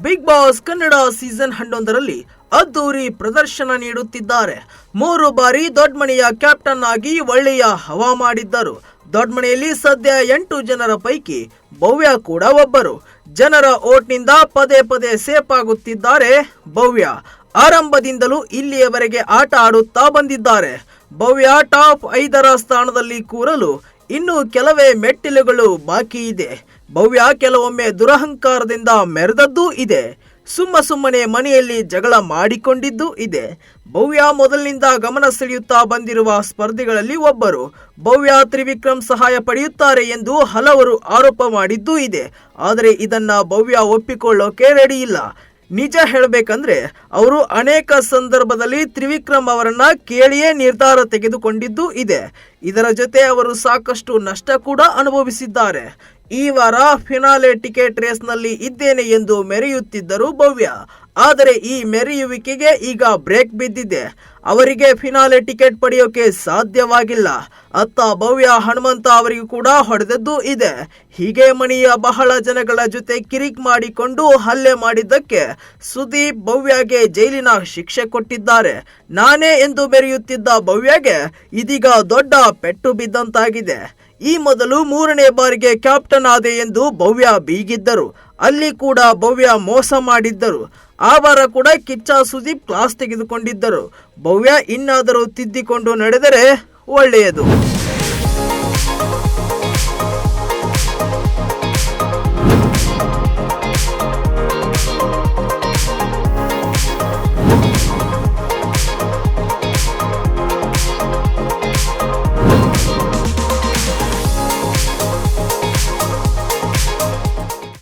Big boss Kannada season 11ರಲ್ಲಿ ಅದ್ದೂರಿ ಪ್ರದರ್ಶನ ನೀಡುತ್ತಿದ್ದಾರೆ. 3 ಬಾರಿ ದೊಡ್ಡಮನೆಯ ಕ್ಯಾಪ್ಟನ್ ಆಗಿ ಒಳ್ಳೆಯ ಹವಾ ಮಾಡಿದ್ದರು. ದೊಡ್ಡಮನೆಯಲ್ಲಿ ಸದ್ಯ 8 ಜನರ ಪೈಕಿ ಭವ್ಯ ಕೂಡ ಒಬ್ಬರು. ಜನರ ಓಟ್ನಿಂದ ಪದೇ ಪದೇ ಸೇಫ್ ಆಗುತ್ತಿದ್ದಾರೆ ಭವ್ಯ. ಆರಂಭದಿಂದಲೂ ಇಲ್ಲಿಯವರೆಗೆ ಆಟ ಆಡುತ್ತಾ ಬಂದಿದ್ದಾರೆ. ಭವ್ಯ ಟಾಪ್ 5ರ ಸ್ಥಾನದಲ್ಲಿ ಕೂರಲು ಇನ್ನು ಕೆಲವೇ ಮೆಟ್ಟಿಲುಗಳು ಬಾಕಿ ಇದೆ. ಭವ್ಯ ಕೆಲವೊಮ್ಮೆ ದುರಹಂಕಾರದಿಂದ ಮೆರೆದದ್ದೂ ಇದೆ. ಸುಮ್ಮನೆ ಮನೆಯಲ್ಲಿ ಜಗಳ ಮಾಡಿಕೊಂಡಿದ್ದೂ ಇದೆ. ಭವ್ಯ ಮೊದಲಿನಿಂದ ಗಮನ ಸೆಳೆಯುತ್ತಾ ಬಂದಿರುವ ಸ್ಪರ್ಧಿಗಳಲ್ಲಿ ಒಬ್ಬರು. ಭವ್ಯ ತ್ರಿವಿಕ್ರಮ್ ಸಹಾಯ ಪಡೆಯುತ್ತಾರೆ ಎಂದು ಹಲವರು ಆರೋಪ ಮಾಡಿದ್ದೂ ಇದೆ. ಆದರೆ ಇದನ್ನ ಭವ್ಯ ಒಪ್ಪಿಕೊಳ್ಳೋಕೆ ರೆಡಿ ಇಲ್ಲ. ನಿಜ ಹೇಳಬೇಕಂದ್ರೆ ಅವರು ಅನೇಕ ಸಂದರ್ಭದಲ್ಲಿ ತ್ರಿವಿಕ್ರಮ್ ಅವರನ್ನ ಕೇಳಿಯೇ ನಿರ್ಧಾರ ತೆಗೆದುಕೊಂಡಿದ್ದೂ ಇದೆ. ಇದರ ಜೊತೆ ಅವರು ಸಾಕಷ್ಟು ನಷ್ಟ ಕೂಡ ಅನುಭವಿಸಿದ್ದಾರೆ. ಈ ವಾರ ಫಿನಾಲೆ ಟಿಕೆಟ್ ರೇಸ್ನಲ್ಲಿ ಇದ್ದೇನೆ ಎಂದು ಮೆರೆಯುತ್ತಿದ್ದರು ಭವ್ಯ. ಆದರೆ ಈ ಮೆರೆಯುವಿಕೆಗೆ ಈಗ ಬ್ರೇಕ್ ಬಿದ್ದಿದೆ. ಅವರಿಗೆ ಫಿನಾಲೆ ಟಿಕೆಟ್ ಪಡೆಯೋಕೆ ಸಾಧ್ಯವಾಗಿಲ್ಲ. ಅತ್ತ ಭವ್ಯ ಹನುಮಂತ ಅವರಿಗೂ ಕೂಡ ಹೊಡೆದದ್ದು ಇದೆ. ಹೀಗೆ ಮನೆಯ ಬಹಳ ಜನಗಳ ಜೊತೆ ಕಿರಿಕ್ ಮಾಡಿಕೊಂಡು ಹಲ್ಲೆ ಮಾಡಿದ್ದಕ್ಕೆ ಸುದೀಪ್ ಭವ್ಯಗೆ ಜೈಲಿನ ಶಿಕ್ಷೆ ಕೊಟ್ಟಿದ್ದಾರೆ. ನಾನೇ ಎಂದು ಮೆರೆಯುತ್ತಿದ್ದ ಭವ್ಯಗೆ ಇದೀಗ ದೊಡ್ಡ ಪೆಟ್ಟು ಬಿದ್ದಂತಾಗಿದೆ. ಈ ಮೊದಲು 3ನೇ ಬಾರಿಗೆ ಕ್ಯಾಪ್ಟನ್ ಆದೆ ಎಂದು ಭವ್ಯ ಬೀಗಿದ್ದರು. ಅಲ್ಲಿ ಕೂಡ ಭವ್ಯ ಮೋಸ ಮಾಡಿದ್ದರು. ಆ ವಾರ ಕೂಡ ಕಿಚ್ಚ ಸುದೀಪ್ ಕ್ಲಾಸ್ ತೆಗೆದುಕೊಂಡಿದ್ದರು. ಭವ್ಯ ಇನ್ನಾದರೂ ತಿದ್ದಿಕೊಂಡು ನಡೆದರೆ ಒಳ್ಳೆಯದು.